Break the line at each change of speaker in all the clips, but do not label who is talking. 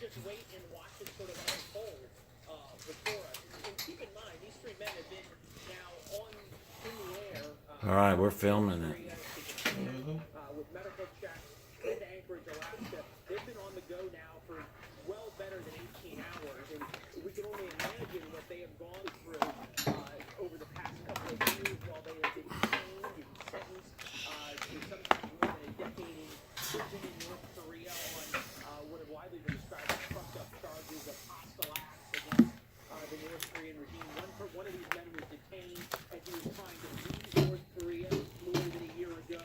just wait and watch it sort of unfold before us. And keep in mind, these three men have been now in the air.
All right, we're filming it.
With medical checks into Anchorage, Alaska. They've been on the go now for well better than 18 hours. And we can only imagine what they have gone through over the past couple of years while they have been detained and sentenced to sometimes more than a decade in prison in North Korea on what have widely been described as fucked up charges of hostile acts against the North Korean regime. One of these men was detained as he was trying to leave North Korea more than a year ago,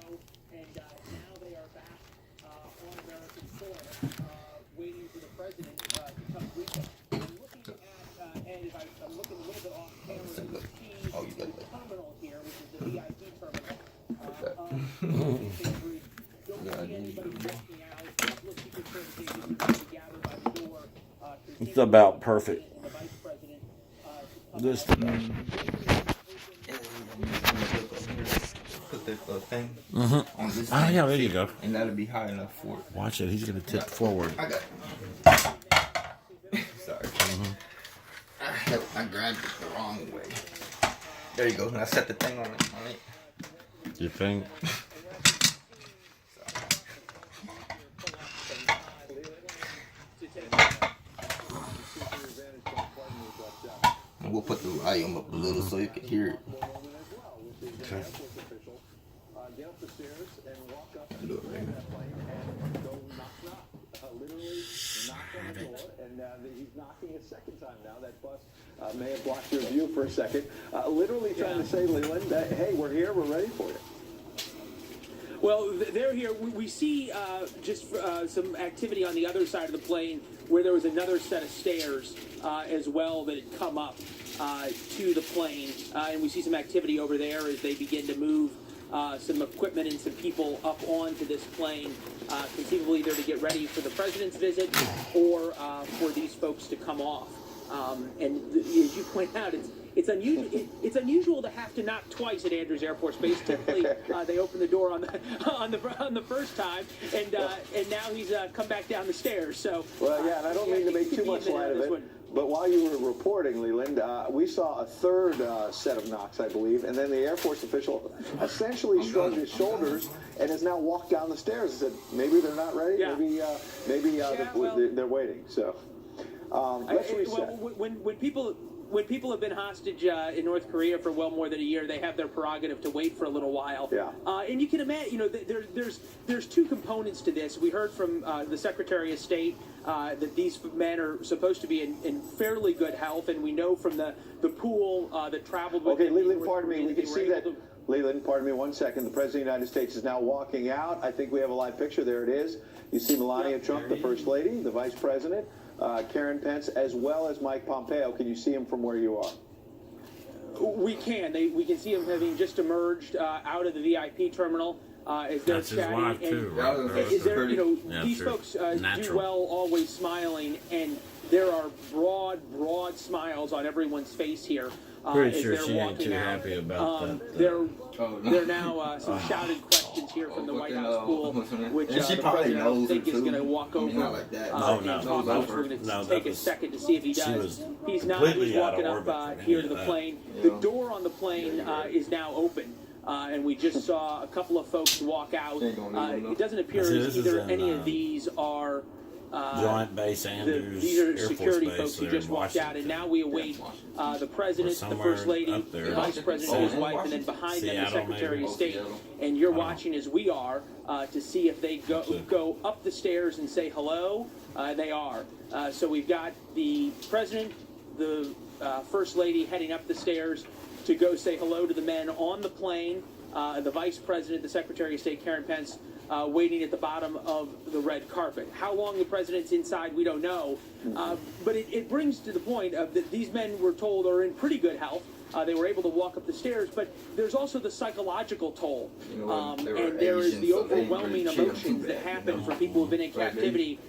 and now they are back on American soil, waiting for the president to come greet them. I'm looking at, and if I'm looking a little bit off camera, you see the terminal here, which is the VIP terminal. Don't see anybody walking out. A couple of Secret Service agents are gathered by the door.
It's about perfect.
And the vice president
This
Put the thing
Mm-hmm.
on this
Oh
thing,
yeah, there you go.
and that'll be high enough for it.
Watch it. He's gonna tip forward.
I got Sorry. I grabbed it the wrong way. There you go. And I set the thing on it.
You think?
And we'll put the volume up a little so you can hear it.
Okay.
Do it right now.
He's knocking a second time now. That bus may have blocked your view for a second. Literally trying to say, Leland, that, hey, we're here, we're ready for you.
Well, they're here. We see just some activity on the other side of the plane where there was another set of stairs as well that had come up to the plane. And we see some activity over there as they begin to move some equipment and some people up onto this plane, conceivably either to get ready for the president's visit or for these folks to come off. And as you point out, it's unusual. It's unusual to have to knock twice at Andrews Air Force Base. Typically, they open the door on the first time, and now he's come back down the stairs. So
Well, yeah, and I don't mean to make too much light of it, but while you were reporting, Leland, we saw a third set of knocks, I believe, and then the Air Force official essentially shrugged his shoulders and has now walked down the stairs and said, maybe they're not ready,
Yeah.
maybe they're waiting. So let's reset.
When people have been hostage in North Korea for well more than a year, they have their prerogative to wait for a little while.
Yeah.
And you can imagine, there's two components to this. We heard from the Secretary of State that these men are supposed to be in fairly good health, and we know from the pool that traveled with
Okay,
them.
Leland, pardon me. We can see that. Leland, pardon me 1 second. The President of the United States is now walking out. I think we have a live picture. There it is. You see Melania Trump, the First Lady, the Vice President, Karen Pence, as well as Mike Pompeo. Can you see him from where you are?
We can. We can see him having just emerged out of the VIP terminal as they're
That's his
chatting.
wife too,
Yeah,
right?
Is there,
Yeah,
these
true.
folks do
Natural.
well always smiling, and there are broad smiles on everyone's face here.
Pretty
as
sure
they're
she ain't
walking
too
out.
happy about that.
There are now some shouted questions here from the White House pool, which
And she
the
probably
president I don't
knows
think
it,
is
too.
going to walk
I
over.
mean, not like that.
No,
and
no,
talk
no,
to us. We're going
no,
to
that
take a
was-
second to see if he
she
does.
was
He's not.
completely
He's
out of
walking
orbit
up
for
here
any
to the
of that.
plane.
Yeah.
The door on the plane is now open. And we just saw a couple of folks walk out.
Ain't gonna leave them,
It doesn't appear
See,
as
this is
either
in,
any of these are
Joint Base Andrews
these are
Air Force
security
Base
folks who
there
just
in
walked out, and
Washington.
now we await the president, the
Somewhere
first lady,
up there.
the vice president, his
Oh,
wife, and then behind them the
Seattle,
secretary
maybe.
of state.
Seattle.
And you're watching as we are to see if they go up the stairs and say hello. They are. So we've got the president, the first lady heading up the stairs to go say hello to the men on the plane. The vice president, the secretary of state, Karen Pence, waiting at the bottom of the red carpet. How long the president's inside, we don't know. But it brings to the point of that these men were told are in pretty good health. They were able to walk up the stairs, but there's also the psychological toll.
You know, they were
And there is
Asian,
the
so they
overwhelming
didn't treat them
emotions
too
that
bad,
happen
you
for
know.
people who've been in
Right, baby?
captivity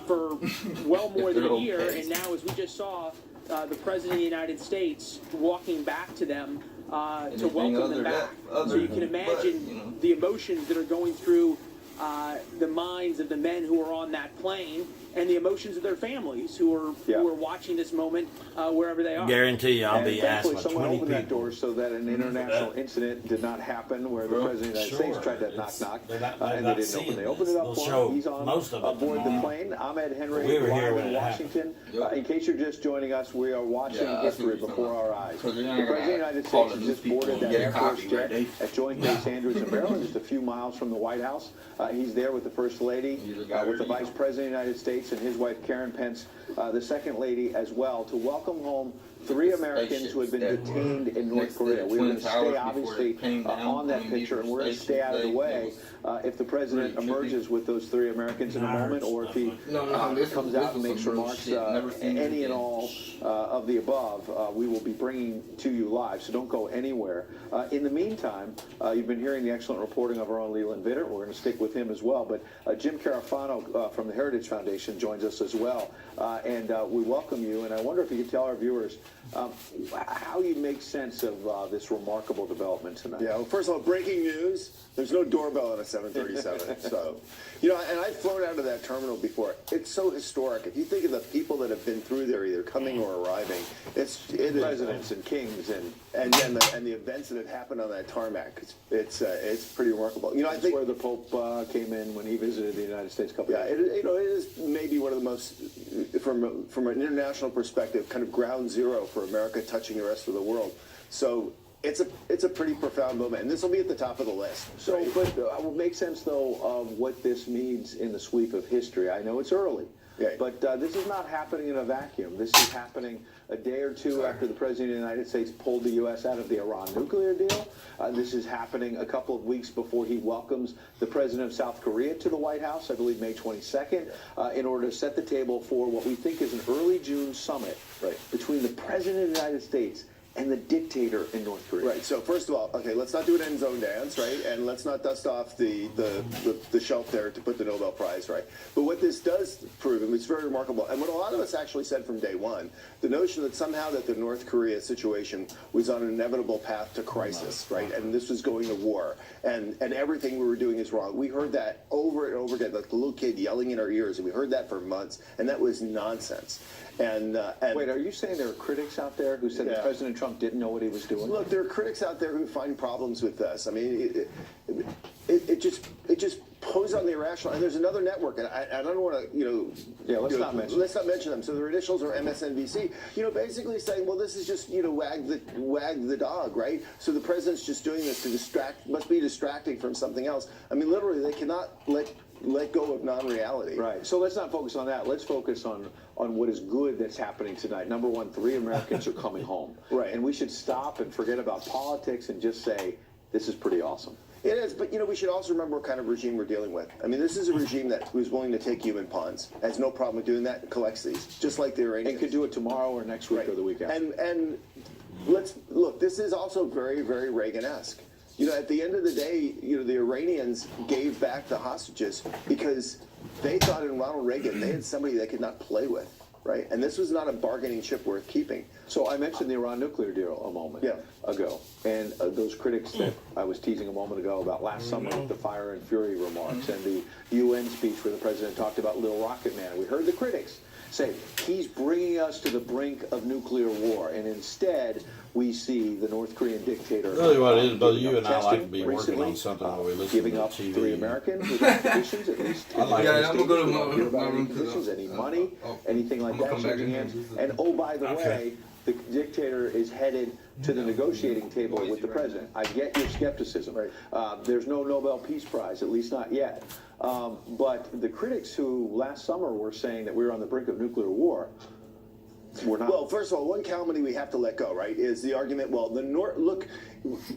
for well more
If
than
they're
a year.
okay.
And now, as we just saw, the president of the United States walking back to them to
Anything
welcome
other
them
that-
back.
other
So you can
than-
imagine
but, you know.
the emotions that are going through the minds of the men who are on that plane and the emotions of their families who are watching this moment wherever they are.
Guarantee you, I'll
And
be asked
thankfully,
by
someone
20
opened that
people.
door so that an international incident did not happen where the President of the United States tried to knock,
They're not
and they didn't
seeing
open. They
this.
opened it up
They'll
for
show
him. He's on
most of it
aboard the
tomorrow.
plane. Ahmed Henry,
We were here
live
when
in
it
Washington.
Yep.
In case you're just joining us, we are watching
Yeah, that's
history
what you're
before
talking
our eyes.
So
The
they're not
President of the
gonna
United
call
States
the
has just
news
boarded
people
that
and
Air
get a
Force
copy,
jet
right, Dave?
at Joint Base Andrews in Maryland, just a few miles from the White House. He's there with the First Lady, with the Vice President of the United States and his wife Karen Pence, the Second Lady as well, to welcome home 3 Americans who had been detained in North Korea. We are going to stay obviously on that picture, and we're going to stay out of the way if the President emerges with those 3 Americans in a moment, or if he comes out and makes remarks, any and all of the above, we will be bringing to you live, so don't go anywhere. In the meantime, you've been hearing the excellent reporting of our own Leland Vittert. We're going to stick with him as well, but Jim Carafano from the Heritage Foundation joins us as well, and we welcome you, and I wonder if you could tell our viewers how you make sense of this remarkable development tonight.
Yeah, well, first of all, breaking news, there's no doorbell on a 737. So, you know, and I've flown out of that terminal before. It's so historic. If you think of the people that have been through there, either coming or arriving, it is
Presidents and kings
and the events that have happened on that tarmac. It's pretty remarkable. You know, I
That's
think
where the Pope came in when he visited the United States a couple
yeah,
years ago.
it is maybe one of the most, from an international perspective, kind of ground zero for America touching the rest of the world. So it's a pretty profound moment, and this will be at the top of the list.
So,
right?
but make sense, though, of what this means in the sweep of history. I know it's early, but this is not happening in a vacuum. This is happening a day or two after the President of the United States pulled the U.S. out of the Iran nuclear deal. This is happening a couple of weeks before he welcomes the President of South Korea to the White House, I believe May 22nd, in order to set the table for what we think is an early June summit between the President of the United States and the dictator in North Korea.
Right. So first of all, okay, let's not do an end zone dance, right? And let's not dust off the shelf there to put the Nobel Prize, right? But what this does prove, and it's very remarkable, and what a lot of us actually said from day one, the notion that somehow that the North Korea situation was on an inevitable path to crisis, right? And this was going to war, and everything we were doing is wrong. We heard that over and over again, like the little kid yelling in our ears, and we heard that for months, and that was nonsense. And
wait, are you saying there are critics out there who said that President Trump didn't know what he was doing?
Look, there are critics out there who find problems with this. I mean, it just poses on the irrational. And there's another network, and I don't want to,
let's not mention
them. So their initials are MSNBC. Basically saying, well, this is just wag the dog, right? So the president's just doing this to distract, must be distracting from something else. I mean, literally, they cannot let go of non-reality.
Right. So let's not focus on that. Let's focus on what is good that's happening tonight. Number one, 3 Americans are coming home.
Right.
And we should stop and forget about politics and just say, this is pretty awesome.
It is, but we should also remember what kind of regime we're dealing with. I mean, this is a regime that was willing to take human pawns, has no problem with doing that, and collects these, just like the Iranians.
And could do it tomorrow or next week or the week after.
And let's look. This is also very, very Reagan-esque. At the end of the day, the Iranians gave back the hostages because they thought in Ronald Reagan they had somebody they could not play with, right? And this was not a bargaining chip worth keeping.
So I mentioned the Iran nuclear deal a moment ago, and those critics that I was teasing a moment ago about last summer with the fire and fury remarks and the UN speech where the president talked about Little Rocket Man. We heard the critics say he's bringing us to the brink of nuclear war, and instead we see the North Korean dictator.
Really, what it is, both you and I like to be working on something where we listen
giving
to
up
TV.
3 Americans with conditions, at least.
I'm
gonna go to
don't hear about
my
any
room
conditions, any money, anything like
I'm gonna
that.
come back
Shaking
in
hands.
here.
And oh, by the way, the dictator is headed to the negotiating table with the president. I get your skepticism. There's no Nobel Peace Prize, at least not yet. But the critics who last summer were saying that we were on the brink of nuclear war, we're not.
Well, first of all, one calumny we have to let go, right, is the argument, well, look,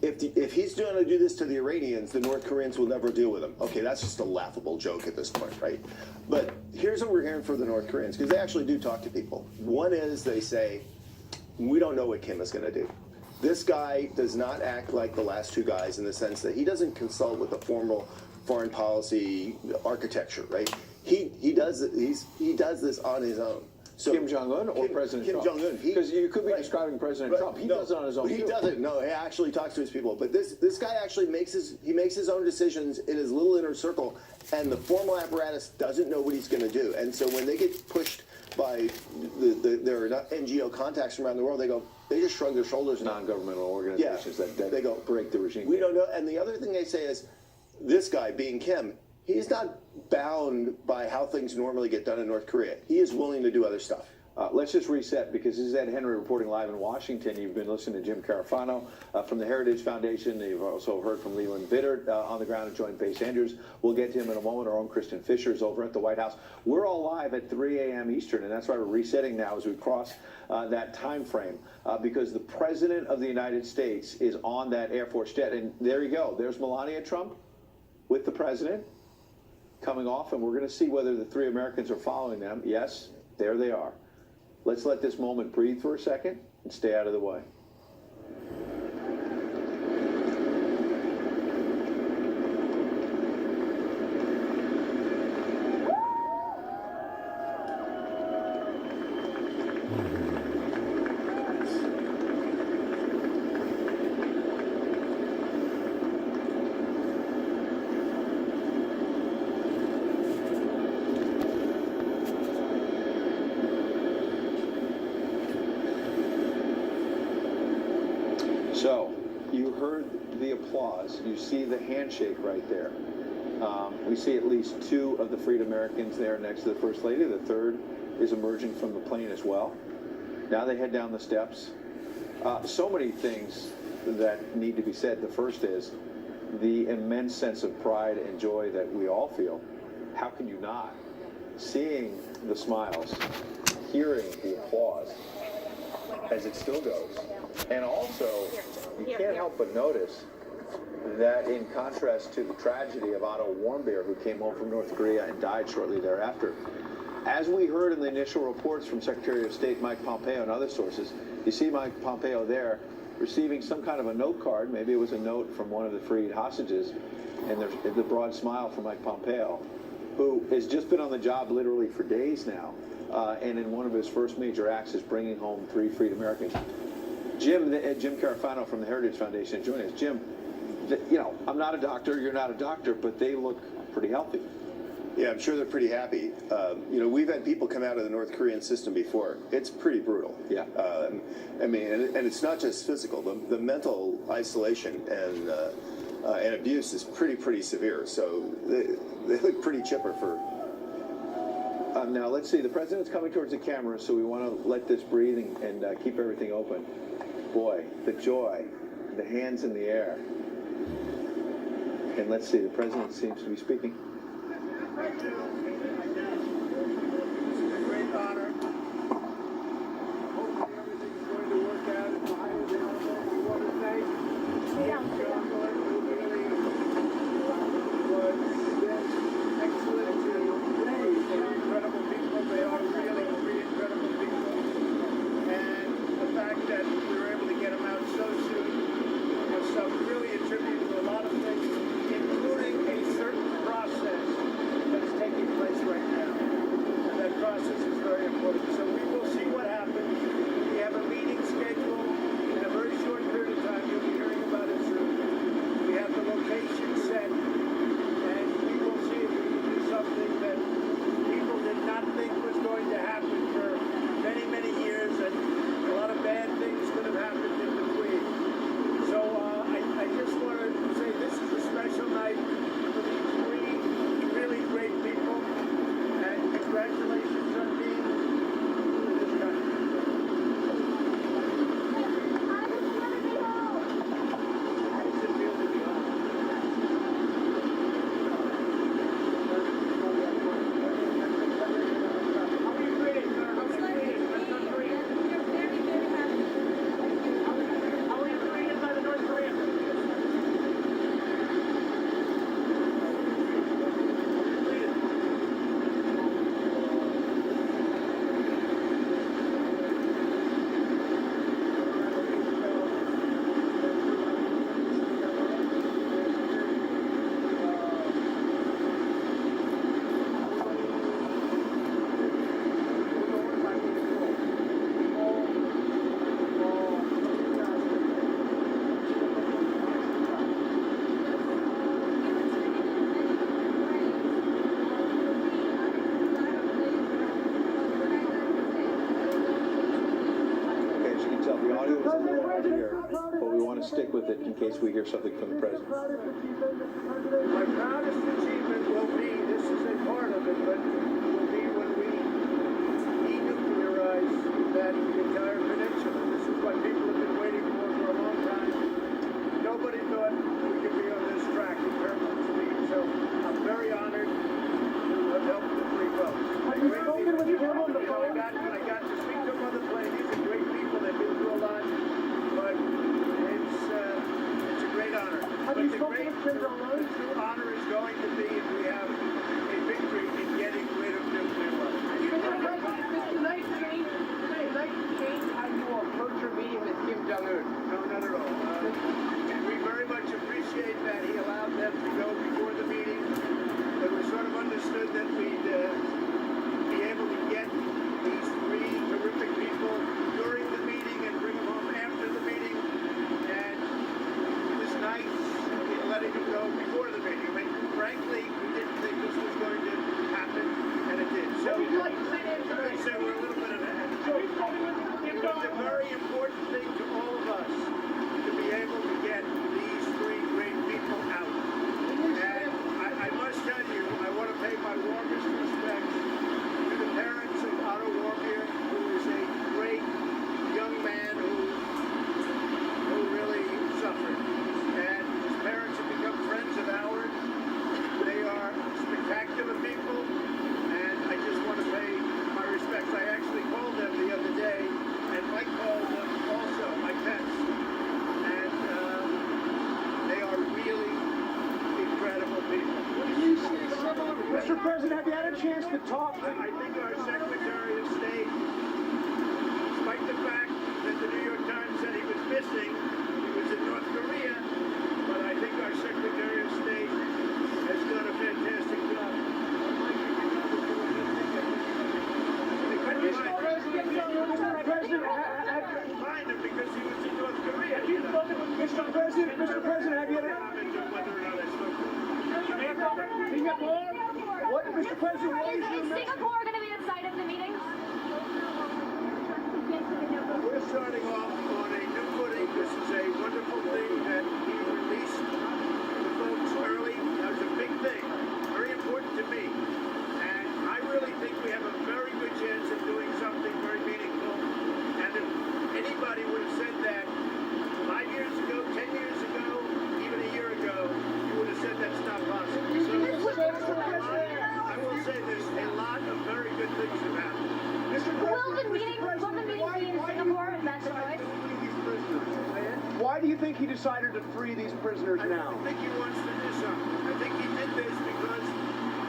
if he's going to do this to the Iranians, the North Koreans will never deal with him. Okay, that's just a laughable joke at this point, right? But here's what we're hearing from the North Koreans, because they actually do talk to people. One is they say, we don't know what Kim is going to do. This guy does not act like the last 2 guys in the sense that he doesn't consult with the formal foreign policy architecture, right? He does this on his own. So
Kim Jong-un or President Trump?
Kim Jong-un.
Because you could be describing President Trump. He does it on his own.
He doesn't. No, he actually talks to his people. But this guy actually makes his own decisions in his little inner circle and the formal apparatus doesn't know what he's going to do. And so when they get pushed by their NGO contacts around the world, they just shrug their shoulders.
Non-governmental organizations that
they go
break the regime.
We don't know. And the other thing they say is, this guy being Kim, he's not bound by how things normally get done in North Korea. He is willing to do other stuff.
Let's just reset, because this is Ed Henry reporting live in Washington. You've been listening to Jim Carafano from the Heritage Foundation. You've also heard from Leland Vittert on the ground at Joint Base Andrews. We'll get to him in a moment. Our own Kristen Fisher is over at the White House. We're all live at 3 a.m. Eastern, and that's why we're resetting now as we cross that time frame, because the President of the United States is on that Air Force jet. And there you go. There's Melania Trump with the President coming off, and we're going to see whether the three Americans are following them. Yes, there they are. Let's let this moment breathe for a second and stay out of the way. So, you heard the applause. You see the handshake right there. We see at least two of the freed Americans there next to the First Lady. The third is emerging from the plane as well. Now they head down the steps. So many things that need to be said. The first is the immense sense of pride and joy that we all feel. How can you not? Seeing the smiles, hearing the applause as it still goes. And also, you can't help but notice that in contrast to the tragedy of Otto Warmbier, who came home from North Korea and died shortly thereafter, as we heard in the initial reports from Secretary of State Mike Pompeo and other sources, you see Mike Pompeo there receiving some kind of a note card. Maybe it was a note from one of the freed hostages, and there's the broad smile from Mike Pompeo, who has just been on the job literally for days now, and in one of his first major acts is bringing home 3 freed Americans. Jim Carafano from the Heritage Foundation joining us. Jim, you know, I'm not a doctor, you're not a doctor, but they look pretty healthy.
Yeah, I'm sure they're pretty happy. You know, we've had people come out of the North Korean system before. It's pretty brutal.
Yeah.
I mean, and it's not just physical. The mental isolation and abuse is pretty severe. So they look pretty chipper for.
Now, let's see. The president's coming towards the camera, so we want to let this breathe and keep everything open. Boy, the joy, the hands in the air. And let's see, the president seems to be speaking.
It's a great honor. Hopefully everything's going to work out at the highest level. We want to thank John Gordon, who really was this excellent and incredible people. They are really 3 incredible people. And the fact that we were able to get them out so soon was some really attributed to a lot of things, including a certain process that's taking place
The audio is a little hard to hear, but we want to stick with it in case we hear something from the president.
My proudest achievement will be, this is a part of it, but will be when we denuclearize that entire peninsula. This is what people have been waiting for a long time. Nobody thought we could be on this track in terms of speed, so I'm very honored to have helped the three votes. Have you spoken with him on the phone? When I got to speak to him on the plane, these are great people, they've been through a lot, but it's a great honor. Have you spoken with Kim Jong-un? The true honor is going to be if we have a victory in getting rid of nuclear weapons.
Tonight change how you approach your meeting with Kim Jong-un.
No, not at all. We very much appreciate that he allowed them to go before the meeting. It was sort of understood that we'd be able to get these three terrific people during the meeting and bring them home after the meeting. And it was nice letting them go before the meeting. I mean, frankly, we didn't think this was going to happen, and it did. So
Would you like to say that
I'd say we're a little bit ahead. It's a very important thing to all of us to be able to get these three great people out. And I must tell you, I want to pay my warmest respects to the parents of Otto Warmbier, who is a great young man who really suffered. And his parents have become friends of ours. They are spectacular people, and I just want to pay my respects. I actually called them the other day, and Mike called them also, Mike Pence. And they are really incredible people.
Mr. President, have you had a chance to talk?
I think our Secretary of State, despite the fact that the New York Times said he was missing, he was in North Korea, but I think our Secretary of State has done a fantastic job.
Mr. President,
Find him because he was in North Korea.
Mr. President, have you had
Whether or not I spoke to him.
Singapore? What, Mr. President, what is
Is
your message?
Singapore going to be the site of the meeting?
We're starting off on a new footing. This is a wonderful thing that he released the folks early. That was a big thing, very important to me. And I really think we have a very good chance of doing something very meaningful. And if anybody would have said that 5 years ago, 10 years ago, even a year ago, you would have said that's not possible. So I will say this, a lot of very good things have happened.
Will the meeting be in Singapore? Is that the choice?
Why do you think he decided to free these prisoners now?
I think he wants to do something. I think he did this because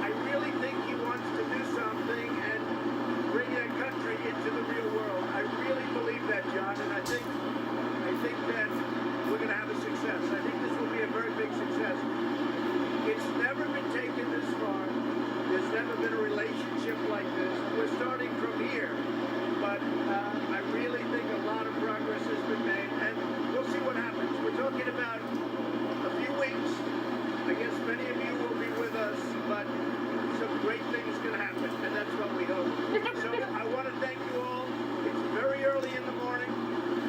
I really think he wants to do something and bring that country into the real world. I really believe that, John, and I think that we're going to have a success. I think this will be a very big success. It's never been taken this far. There's never been a relationship like this. We're starting from here, but I really think a lot of progress has been made, and we'll see what happens. We're talking about a few weeks. I guess many of you will be with us, but some great things can happen, and that's what we hope. So I want to thank you all. It's very early in the morning.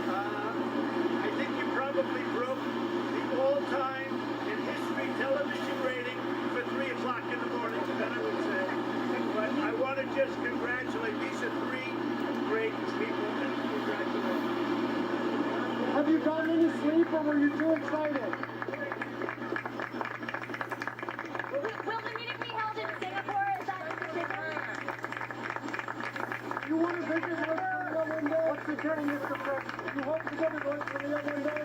I think you probably broke the all-time in history television rating for 3 o'clock in the morning, that I would say. But I want to just congratulate. These are three great people, and congratulations.
Have you gotten any sleep or were you too excited?
Will the meeting be held in Singapore? Is that the decision?
You want to visit with Korea one day? What's the journey, Mr. President? You hope to go to North Korea one day?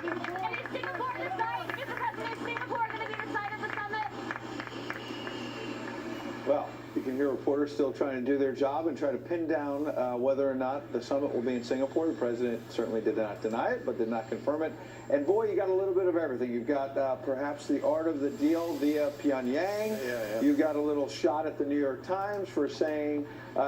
And is Singapore the site? Mr. President, is Singapore going to be the site of the summit?
Well, you can hear reporters still trying to do their job and try to pin down whether or not the summit will be in Singapore. The president certainly did not deny it, but did not confirm it. And boy, you got a little bit of everything. You've got perhaps the art of the deal via Pyongyang. You've got a little shot at the New York Times for saying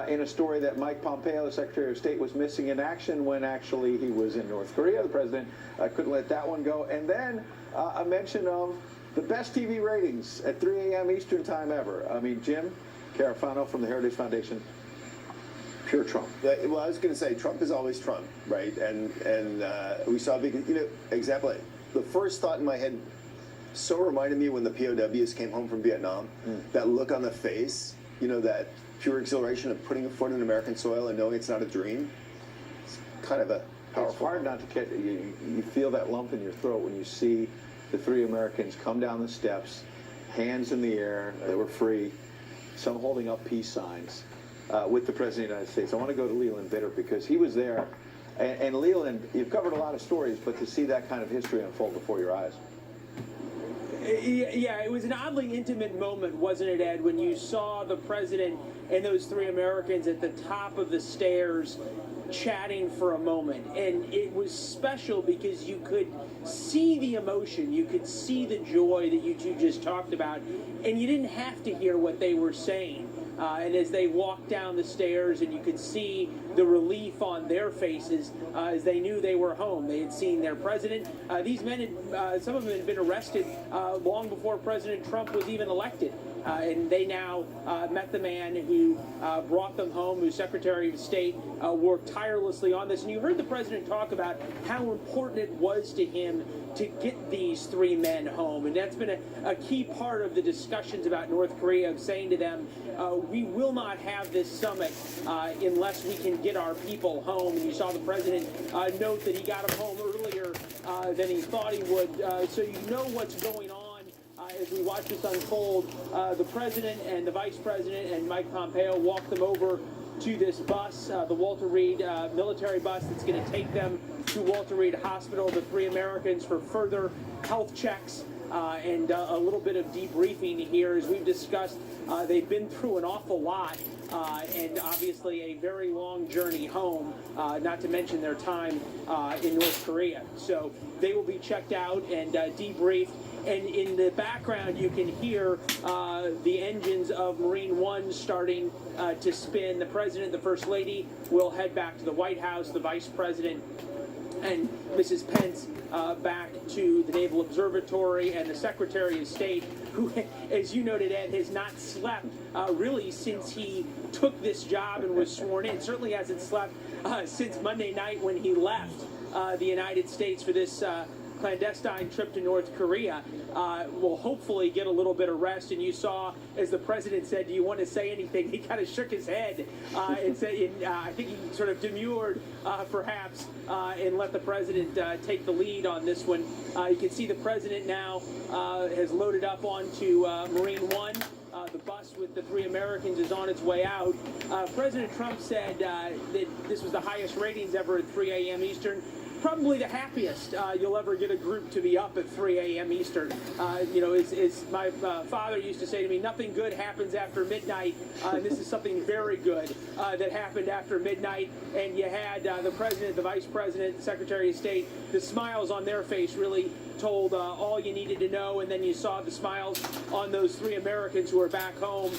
in a story that Mike Pompeo, the Secretary of State, was missing in action when actually he was in North Korea. The president couldn't let that one go. And then a mention of the best TV ratings at 3 a.m. Eastern time ever. I mean, Jim Carafano from the Heritage Foundation. Pure Trump.
Well, I was going to say Trump is always Trump, right? And we saw example. The first thought in my head so reminded me when the POWs came home from Vietnam. That look on the face, that pure exhilaration of putting a foot in American soil and knowing it's not a dream. It's kind of a powerful.
It's hard not to catch. You feel that lump in your throat when you see the three Americans come down the steps, hands in the air. They were free. Some holding up peace signs with the President of the United States. I want to go to Leland Vitter because he was there. And Leland, you've covered a lot of stories, but to see that kind of history unfold before your eyes.
Yeah, it was an oddly intimate moment, wasn't it, Ed, when you saw the president and those three Americans at the top of the stairs chatting for a moment. And it was special because you could see the emotion, you could see the joy that you two just talked about, and you didn't have to hear what they were saying. And as they walked down the stairs, and you could see the relief on their faces as they knew they were home. They had seen their president. These men, some of them had been arrested long before President Trump was even elected. And they now met the man who brought them home, whose Secretary of State worked tirelessly on this. And you heard the president talk about how important it was to him to get these three men home. And that's been a key part of the discussions about North Korea, of saying to them, we will not have this summit unless we can get our people home. And you saw the president note that he got them home earlier than he thought he would. So you know what's going on. As we watch this unfold, the president and the vice president and Mike Pompeo walked them over to this bus, the Walter Reed military bus that's going to take them to Walter Reed Hospital, the three Americans, for further health checks and a little bit of debriefing here. As we've discussed, they've been through an awful lot and obviously a very long journey home, not to mention their time in North Korea. So they will be checked out and debriefed. And in the background, you can hear the engines of Marine One starting to spin. The president, the first lady, will head back to the White House. The vice president and Mrs. Pence back to the Naval Observatory, and the Secretary of State, who, as you noted, Ed, has not slept really since he took this job and was sworn in. Certainly hasn't slept since Monday night when he left the United States for this clandestine trip to North Korea. Will hopefully get a little bit of rest. And you saw, as the president said, do you want to say anything? He kind of shook his head and said, I think he sort of demurred perhaps and let the president take the lead on this one. You can see the president now has loaded up onto Marine One. The bus with the three Americans is on its way out. President Trump said that this was the highest ratings ever at 3 a.m. Eastern. Probably the happiest you'll ever get a group to be up at 3 a.m. Eastern. As my father used to say to me, nothing good happens after midnight. This is something very good that happened after midnight. And you had the president, the vice president, the Secretary of State, the smiles on their face really told all you needed to know. And then you saw the smiles on those three Americans who are back home.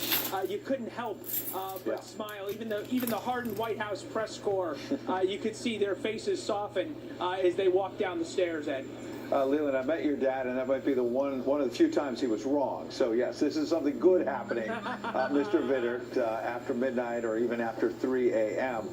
You couldn't help but smile. Even the hardened White House press corps, you could see their faces soften as they walked down the stairs, Ed.
Leland, I met your dad, and that might be one of the few times he was wrong. So, yes, this is something good happening, Mr. Vittert, after midnight or even after 3 a.m.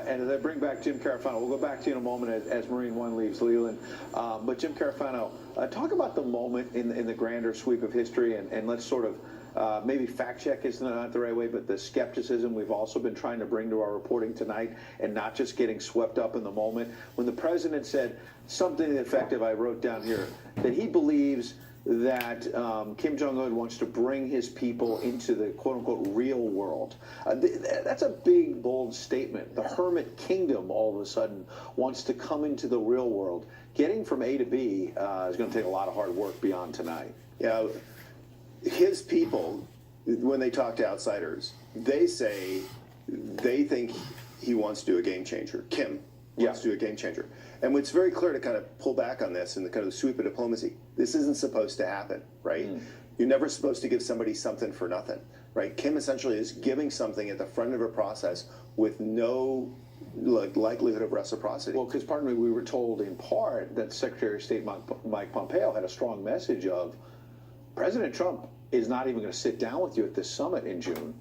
And as I bring back Jim Carafano, we'll go back to you in a moment as Marine One leaves Leland. But Jim Carafano, talk about the moment in the grander sweep of history, and let's sort of maybe fact check is not the right way, but the skepticism we've also been trying to bring to our reporting tonight, and not just getting swept up in the moment. When the president said something effective, I wrote down here, that he believes that Kim Jong-un wants to bring his people into the quote-unquote real world. That's a big, bold statement. The hermit kingdom all of a sudden wants to come into the real world. Getting from A to B is going to take a lot of hard work beyond tonight.
Yeah. His people, when they talk to outsiders, they say they think he wants to do a game changer. Kim wants to do a game changer. And it's very clear to kind of pull back on this and the kind of sweep of diplomacy. This isn't supposed to happen, right? You're never supposed to give somebody something for nothing, right? Kim essentially is giving something at the front of a process with no likelihood of reciprocity.
Well, because pardon me, we were told in part that Secretary of State Mike Pompeo had a strong message of President Trump is not even going to sit down with you at this summit in June.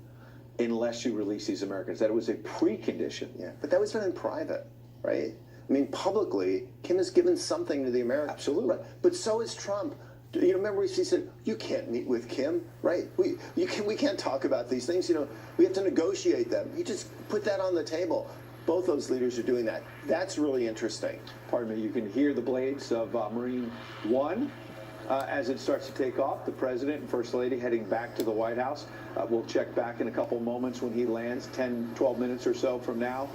unless you release these Americans. That it was a precondition.
Yeah, but that was done in private, right? I mean, publicly, Kim has given something to the Americans.
Absolutely.
Right? But so is Trump. You know, remember he said, you can't meet with Kim, right? We can't talk about these things. You know, we have to negotiate them. He just put that on the table. Both those leaders are doing that. That's really interesting.
Pardon me, you can hear the blades of Marine One as it starts to take off. The President and First Lady heading back to the White House. We'll check back in a couple moments when he lands, 10, 12 minutes or so from now.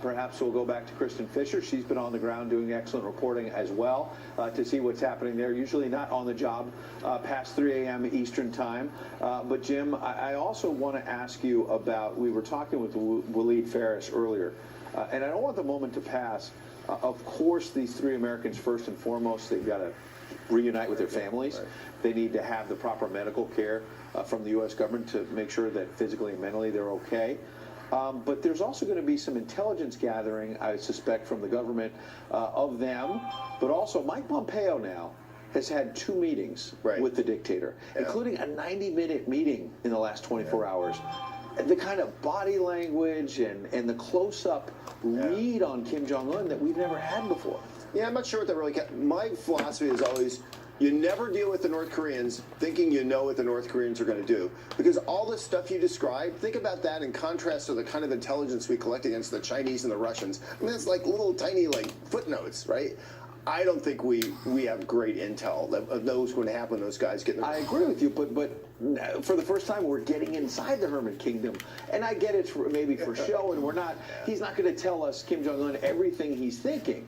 Perhaps we'll go back to Kristen Fisher. She's been on the ground doing excellent reporting as well to see what's happening there. Usually not on the job past 3 a.m. Eastern time. But Jim, I also want to ask you about, we were talking with Waleed Farris earlier, and I don't want the moment to pass. Of course, these three Americans, first and foremost, they've got to reunite with their families. Right. They need to have the proper medical care from the U.S. government to make sure that physically and mentally they're okay. But there's also going to be some intelligence gathering, I suspect, from the government of them. But also, Mike Pompeo now has had 2 meetings with the dictator, including a 90-minute meeting in the last 24 hours. The kind of body language and the close-up read on Kim Jong-un that we've never had before.
Yeah, I'm not sure what that really my philosophy is always, you never deal with the North Koreans thinking you know what the North Koreans are going to do. Because all the stuff you described, think about that in contrast to the kind of intelligence we collect against the Chinese and the Russians. I mean, it's like little tiny footnotes, right? I don't think we have great intel that knows what happened. Those guys get.
I agree with you, but for the first time we're getting inside the Hermit Kingdom, and I get it's maybe for show, and we're not. He's not going to tell us, Kim Jong-un, everything he's thinking.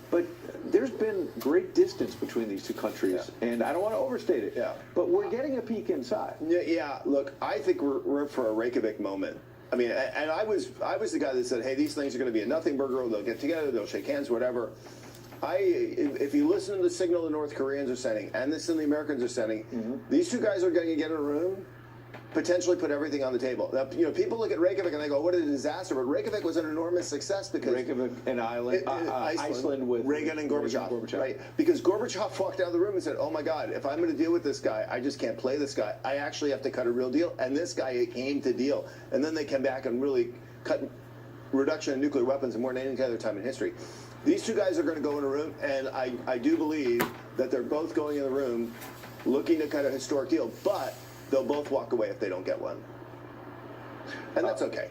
But there's been great distance between these two countries, and I don't want to overstate it. But we're getting a peek inside.
Yeah. Look, I think we're for a Reykjavik moment. I mean, and I was the guy that said, hey, these things are going to be a nothing burger. They'll get together, they'll shake hands, whatever. If you listen to the signal the North Koreans are sending and the signal the Americans are sending, these two guys are going to get in a room, potentially put everything on the table. Now, you know, people look at Reykjavik and they go, what a disaster. But Reykjavik was an enormous success because
Reykjavik and Iceland with
Reagan and Gorbachev. Right? Because Gorbachev walked out of the room and said, oh my God, if I'm going to deal with this guy, I just can't play this guy. I actually have to cut a real deal. And this guy came to deal. And then they came back and really cut reduction of nuclear weapons more than any other time in history. These two guys are going to go in a room, and I do believe that they're both going in the room looking to cut a historic deal, but they'll both walk away if they don't get one. And that's okay.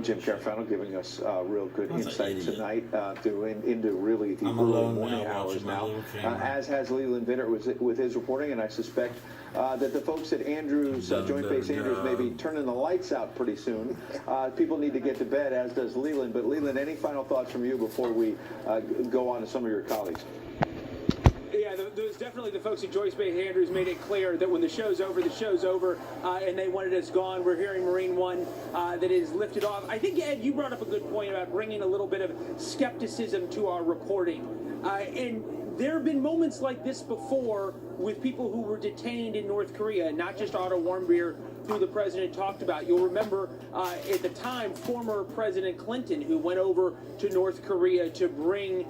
Jim Carafano giving us real good insight tonight into really the early morning hours now, as has Leland Vinner with his reporting, and I suspect that the folks at Andrews, Joint Base Andrews, may be turning the lights out pretty soon. People need to get to bed, as does Leland. But Leland, any final thoughts from you before we go on to some of your colleagues?
Yeah, there's definitely the folks at Joint Base Andrews made it clear that when the show's over, and they wanted us gone. We're hearing Marine One that is lifted off. I think, Ed, you brought up a good point about bringing a little bit of skepticism to our reporting. And there have been moments like this before with people who were detained in North Korea, not just Otto Warmbier, who the president talked about. You'll remember at the time, former President Clinton, who went over to North Korea to bring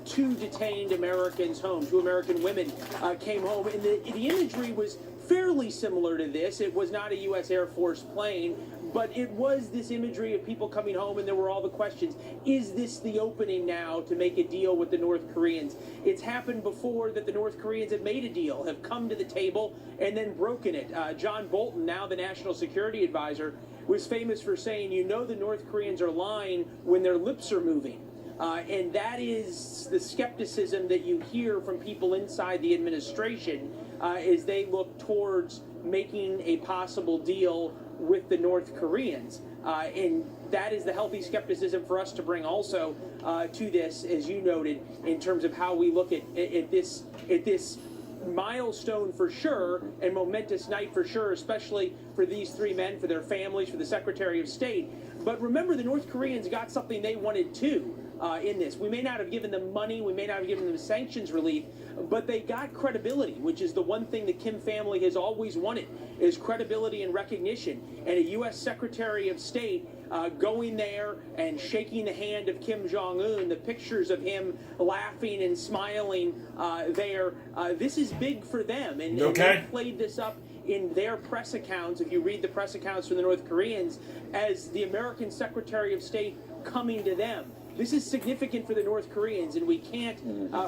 2 detained Americans home. 2 American women came home, and the imagery was fairly similar to this. It was not a U.S. Air Force plane, but it was this imagery of people coming home, and there were all the questions. Is this the opening now to make a deal with the North Koreans? It's happened before that the North Koreans have made a deal, have come to the table, and then broken it. John Bolton, now the National Security Advisor, was famous for saying, you know the North Koreans are lying when their lips are moving. And that is the skepticism that you hear from people inside the administration as they look towards making a possible deal with the North Koreans. And that is the healthy skepticism for us to bring also to this, as you noted, in terms of how we look at this milestone for sure, and momentous night for sure, especially for these 3 men, for their families, for the Secretary of State. But remember, the North Koreans got something they wanted too in this. We may not have given them money, we may not have given them sanctions relief, but they got credibility, which is the one thing the Kim family has always wanted, is credibility and recognition. And a U.S. Secretary of State going there and shaking the hand of Kim Jong-un, the pictures of him laughing and smiling there, this is big for them. And they played this up in their press accounts, if you read the press accounts from the North Koreans, as the American Secretary of State coming to them. This is significant for the North Koreans, and we can't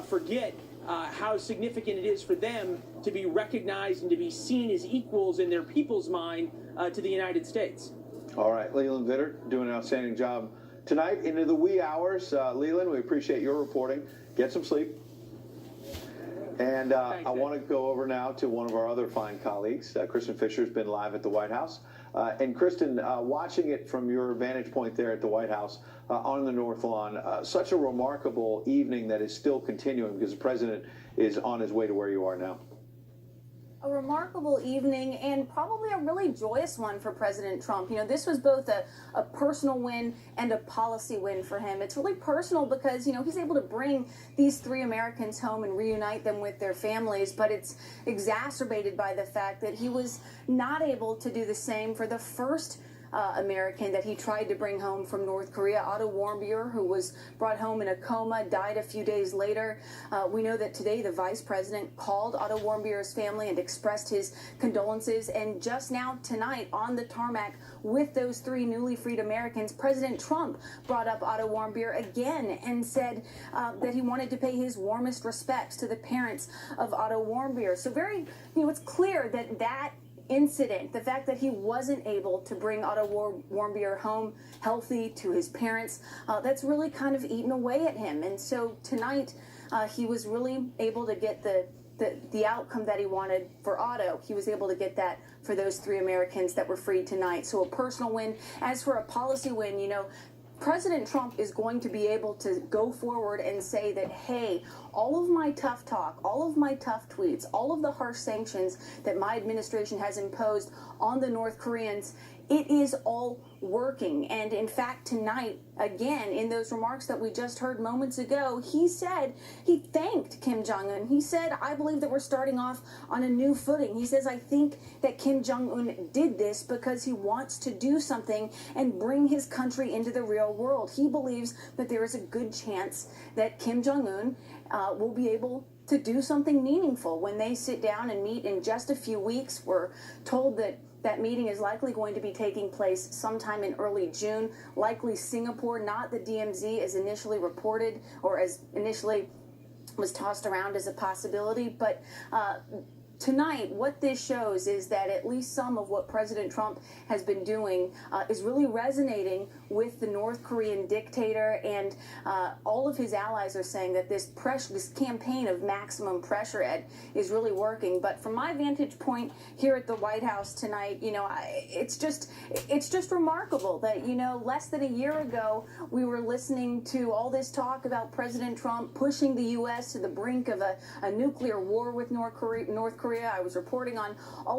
forget how significant it is for them to be recognized and to be seen as equals in their people's mind to the United States.
All right, Leland Vittert doing an outstanding job tonight into the wee hours. Leland, we appreciate your reporting. Get some sleep. And
Thanks,
I want to go over now to one of our other fine colleagues. Kristen Fisher has been live at the White House. And Kristen, watching it from your vantage point there at the White House on the North Lawn, such a remarkable evening that is still continuing because the president is on his way to where you are now.
A remarkable evening and probably a really joyous one for President Trump. You know, this was both a personal win and a policy win for him. It's really personal because, you know, he's able to bring these 3 Americans home and reunite them with their families, but it's exacerbated by the fact that he was not able to do the same for the first American that he tried to bring home from North Korea, Otto Warmbier, who was brought home in a coma, died a few days later. We know that today the vice president called Otto Warmbier's family and expressed his condolences. And just now tonight on the tarmac with those 3 newly freed Americans, President Trump brought up Otto Warmbier again and said that he wanted to pay his warmest respects to the parents of Otto Warmbier. So it's clear that that incident, the fact that he wasn't able to bring Otto Warmbier home healthy to his parents, that's really kind of eaten away at him. And so tonight, he was really able to get the outcome that he wanted for Otto. He was able to get that for those 3 Americans that were freed tonight. So a personal win. As for a policy win, you know, President Trump is going to be able to go forward and say that, hey, all of my tough talk, all of my tough tweets, all of the harsh sanctions that my administration has imposed on the North Koreans, it is all working. And in fact, tonight, again, in those remarks that we just heard moments ago, he thanked Kim Jong-un. He said, I believe that we're starting off on a new footing. He says, I think that Kim Jong-un did this because he wants to do something and bring his country into the real world. He believes that there is a good chance that Kim Jong-un will be able to do something meaningful when they sit down and meet in just a few weeks. We're told that that meeting is likely going to be taking place sometime in early June, likely Singapore, not the DMZ as initially reported or as initially was tossed around as a possibility. But tonight, what this shows is that at least some of what President Trump has been doing is really resonating with the North Korean dictator, and all of his allies are saying that this campaign of maximum pressure, Ed, is really working. But from my vantage point here at the White House tonight, you know, it's just remarkable that, you know, less than a year ago we were listening to all this talk about President Trump pushing the U.S. to the brink of a nuclear war with North Korea. I was reporting on all of